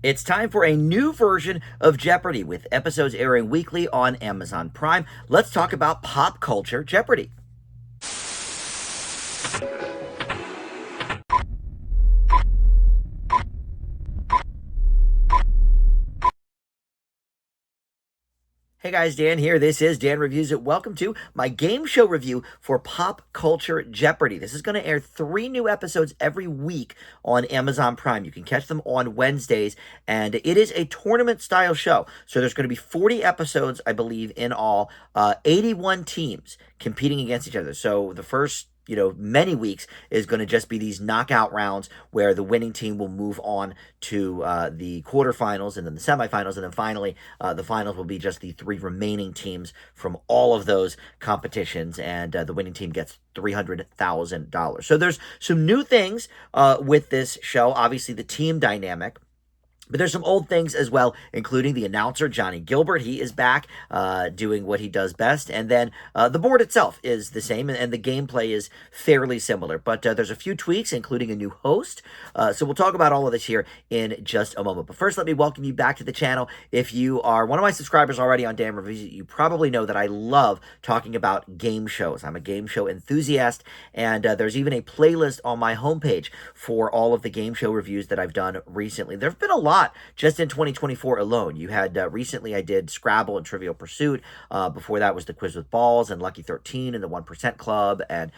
It's time for a new version of Jeopardy with episodes airing weekly on Amazon Prime. Let's talk about Pop Culture Jeopardy. Hey guys, Dan here. This is Dan Reviews It. Welcome to my game show review for Pop Culture Jeopardy. This is going to air 3 new episodes every week on Amazon Prime. You can catch them on Wednesdays, and it is a tournament-style show. So there's going to be 40 episodes, I believe, in all, 81 teams competing against each other. So the first many weeks is going to just be these knockout rounds where the winning team will move on to the quarterfinals and then the semifinals. And then finally, the finals will be just the 3 remaining teams from all of those competitions. And the winning team gets $300,000. So there's some new things with this show. Obviously, the team dynamic. But there's some old things as well, including the announcer, Johnny Gilbert. He is back doing what he does best. And then the board itself is the same, and the gameplay is fairly similar. But there's a few tweaks, including a new host. So we'll talk about all of this here in just a moment. But first, let me welcome you back to the channel. If you are one of my subscribers already on Dan Reviews, you probably know that I love talking about game shows. I'm a game show enthusiast, and there's even a playlist on my homepage for all of the game show reviews that I've done recently. There have been a lot just in 2024 alone. You had recently I did Scrabble and Trivial Pursuit. Before that was the Quiz with Balls and Lucky 13 and the 1% Club, and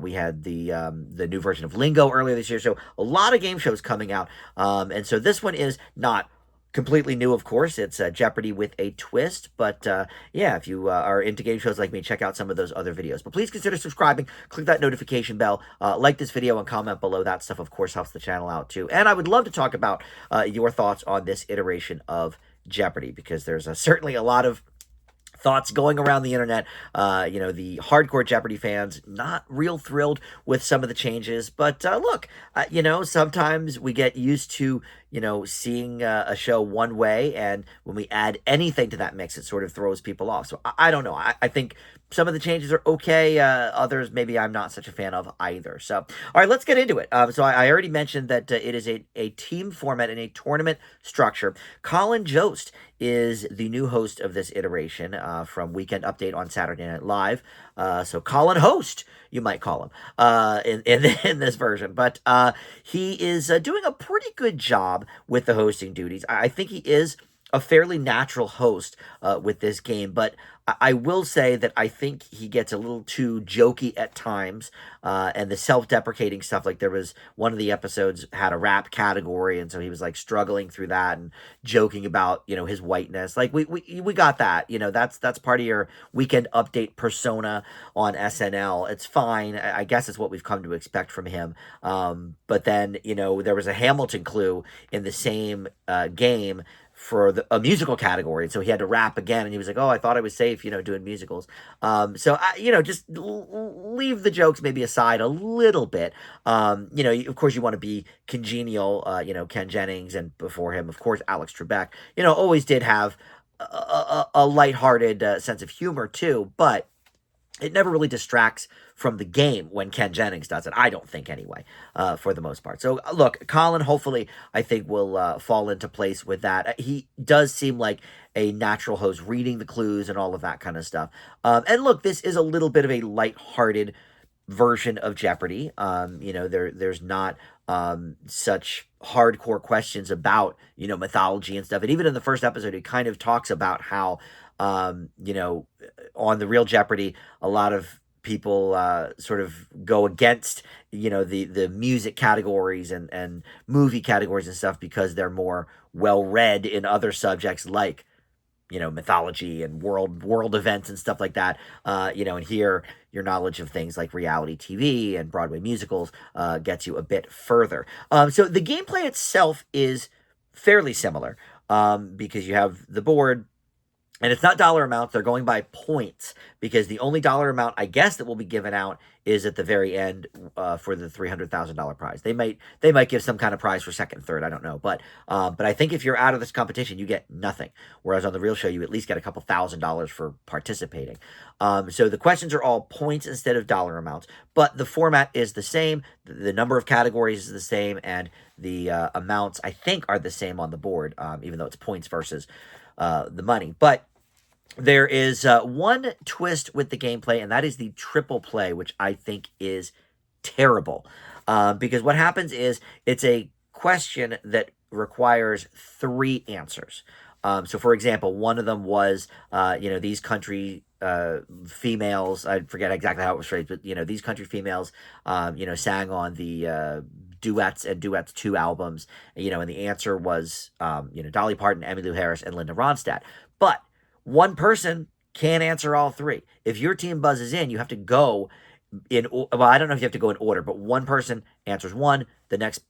we had the new version of Lingo earlier this year. So a lot of game shows coming out, and so this one is not completely new, of course. It's Jeopardy with a twist. But yeah, if you are into game shows like me, check out some of those other videos. But please consider subscribing. Click that notification bell. Like this video and comment below. That stuff, of course, helps the channel out too. And I would love to talk about your thoughts on this iteration of Jeopardy, because there's certainly a lot of thoughts going around the internet. The hardcore Jeopardy fans not real thrilled with some of the changes, but look, sometimes we get used to seeing a show one way, and when we add anything to that mix, it sort of throws people off. So I don't know. I think some of the changes are okay. Others, maybe I'm not such a fan of either. So, all right, let's get into it. So I already mentioned that it is a team format and a tournament structure. Colin Jost is the new host of this iteration from Weekend Update on Saturday Night Live. So Colin Host, you might call him, in this version. But he is doing a pretty good job with the hosting duties. I think he is a fairly natural host with this game, but I will say that I think he gets a little too jokey at times, and the self-deprecating stuff. Like, there was one of the episodes had a rap category, and so he was like struggling through that and joking about his whiteness. Like, we got that. That's part of your Weekend Update persona on SNL. It's fine. I guess it's what we've come to expect from him. But then there was a Hamilton clue in the same game for a musical category, and so he had to rap again, and he was like, "Oh, I thought I was safe, doing musicals." So just leave the jokes maybe aside a little bit. Of course, you want to be congenial. Ken Jennings, and before him, of course, Alex Trebek. Always did have a lighthearted sense of humor too, but it never really distracts from the game when Ken Jennings does it, I don't think, anyway, for the most part. So, look, Colin, hopefully, I think will fall into place with that. He does seem like a natural host, reading the clues and all of that kind of stuff. And look, this is a little bit of a lighthearted version of Jeopardy. There's not such hardcore questions about, mythology and stuff. And even in the first episode, it kind of talks about how on the real Jeopardy, a lot of people sort of go against, the music categories and movie categories and stuff, because they're more well-read in other subjects like, mythology and world events and stuff like that. And here, your knowledge of things like reality TV and Broadway musicals gets you a bit further. So the gameplay itself is fairly similar, because you have the board. And it's not dollar amounts. They're going by points, because the only dollar amount, I guess, that will be given out is at the very end for the $300,000 prize. They might give some kind of prize for second and third. I don't know. But I think if you're out of this competition, you get nothing. Whereas on the real show, you at least get a couple $1,000s for participating. So the questions are all points instead of dollar amounts. But the format is the same. The number of categories is the same. And the amounts, I think, are the same on the board, even though it's points versus the money. But there is one twist with the gameplay, and that is the triple play, which I think is terrible. Because what happens is it's a question that requires three answers. So, for example, one of them was, these country females, I forget exactly how it was phrased, but, these country females, sang on the Duets and Duets 2 albums, and the answer was, Dolly Parton, Emmylou Harris, and Linda Ronstadt. But one person can't answer all three. If your team buzzes in, you have to go well, I don't know if you have to go in order, but one person answers one, the next,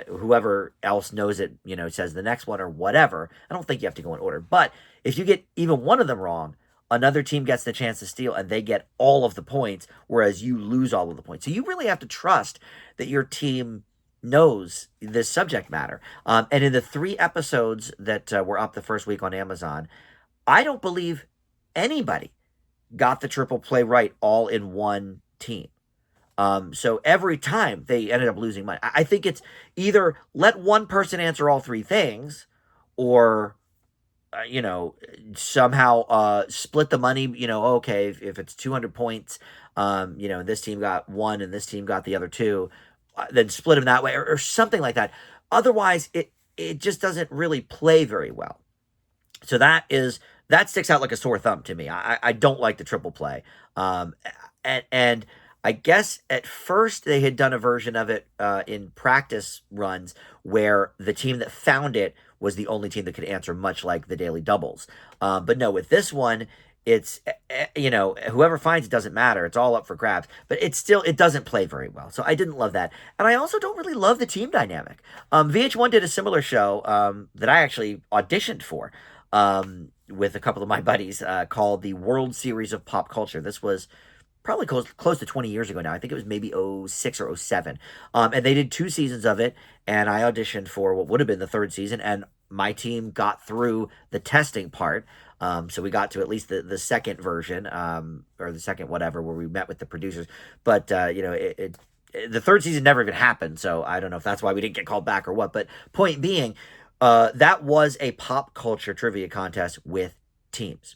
whoever else knows it, says the next one or whatever. I don't think you have to go in order. But if you get even one of them wrong, another team gets the chance to steal and they get all of the points, whereas you lose all of the points. So you really have to trust that your team knows this subject matter. And in the 3 episodes that were up the first week on Amazon, I don't believe anybody got the triple play right all in one team. So every time they ended up losing money. I think it's either let one person answer all 3 things, or somehow split the money. Okay, if it's 200 points, this team got 1 and this team got the other 2, then split them that way, or something like that. Otherwise, it just doesn't really play very well. So that sticks out like a sore thumb to me. I don't like the triple play. And I guess at first they had done a version of it in practice runs where the team that found it was the only team that could answer, much like the daily doubles. But no, with this one, it's, whoever finds it doesn't matter. It's all up for grabs. But it doesn't play very well. So I didn't love that. And I also don't really love the team dynamic. VH1 did a similar show that I actually auditioned for. With a couple of my buddies, called the World Series of Pop Culture. This was probably close to 20 years ago now. I think it was maybe 06 or 07. And they did 2 seasons of it, and I auditioned for what would have been the 3rd season, and my team got through the testing part. So we got to at least the second version, or the second whatever, where we met with the producers. But, the 3rd season never even happened, so I don't know if that's why we didn't get called back or what. But point being, that was a pop culture trivia contest with teams.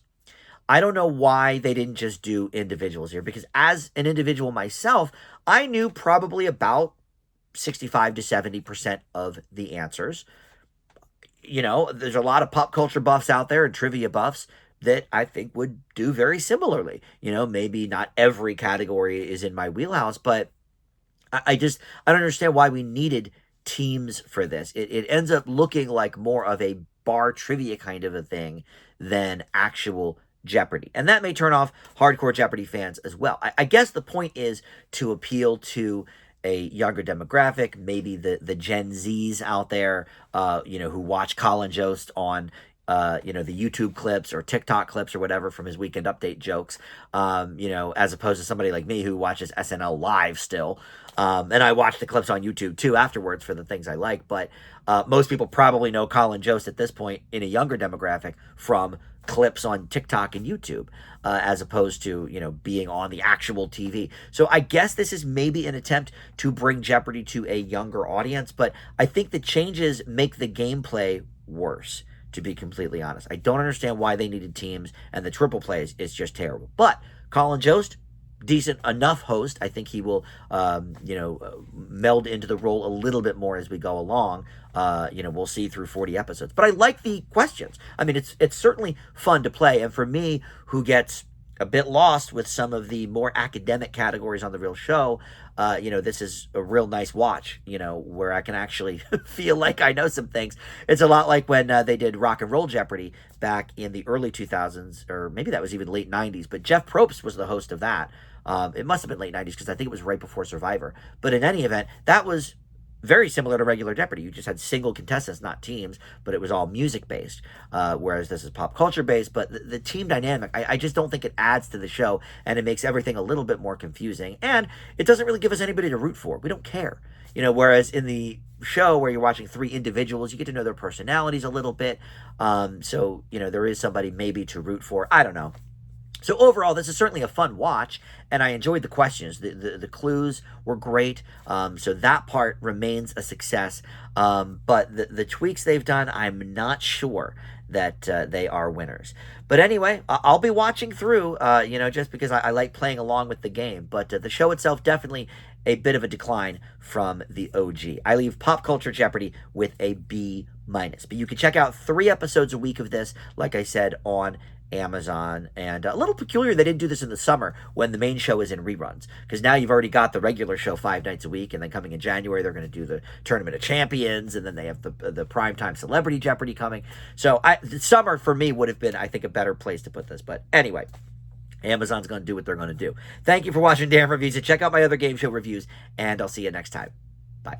I don't know why they didn't just do individuals here, because as an individual myself, I knew probably about 65 to 70% of the answers. There's a lot of pop culture buffs out there and trivia buffs that I think would do very similarly. Maybe not every category is in my wheelhouse, but I don't understand why we needed teams for this. It ends up looking like more of a bar trivia kind of a thing than actual Jeopardy. And that may turn off hardcore Jeopardy fans as well. I guess the point is to appeal to a younger demographic, maybe the Gen Zs out there, who watch Colin Jost on the YouTube clips or TikTok clips or whatever from his Weekend Update jokes, as opposed to somebody like me who watches SNL live still. And I watch the clips on YouTube too afterwards for the things I like. But most people probably know Colin Jost at this point in a younger demographic from clips on TikTok and YouTube, as opposed to, being on the actual TV. So I guess this is maybe an attempt to bring Jeopardy to a younger audience, but I think the changes make the gameplay worse, to be completely honest. I don't understand why they needed teams, and the triple plays is just terrible. But Colin Jost, decent enough host. I think he will, meld into the role a little bit more as we go along. We'll see through 40 episodes. But I like the questions. I mean, it's certainly fun to play. And for me, who gets a bit lost with some of the more academic categories on the real show, this is a real nice watch, where I can actually feel like I know some things. It's a lot like when they did Rock and Roll Jeopardy back in the early 2000s, or maybe that was even late 90s, but Jeff Probst was the host of that. It must have been late 90s because I think it was right before Survivor. But in any event, that was very similar to regular Jeopardy. You just had single contestants, not teams, but it was all music-based, whereas this is pop culture-based. But the team dynamic, I just don't think it adds to the show, and it makes everything a little bit more confusing. And it doesn't really give us anybody to root for. We don't care. Whereas in the show where you're watching 3 individuals, you get to know their personalities a little bit. So, there is somebody maybe to root for. I don't know. So overall, this is certainly a fun watch, and I enjoyed the questions. The clues were great, so that part remains a success. But the tweaks they've done, I'm not sure that they are winners. But anyway, I'll be watching through, just because I like playing along with the game. But the show itself, definitely a bit of a decline from the OG. I leave Pop Culture Jeopardy with a B minus. But you can check out 3 episodes a week of this, like I said, on Amazon. And a little peculiar they didn't do this in the summer when the main show is in reruns, because now you've already got the regular show 5 nights a week, and then coming in January they're going to do the Tournament of Champions, and then they have the primetime Celebrity Jeopardy coming. So the summer for me would have been, I think, a better place to put this. But anyway, Amazon's going to do what they're going to do. Thank you for watching Dan Reviews It. Check out my other game show reviews, and I'll see you next time. Bye.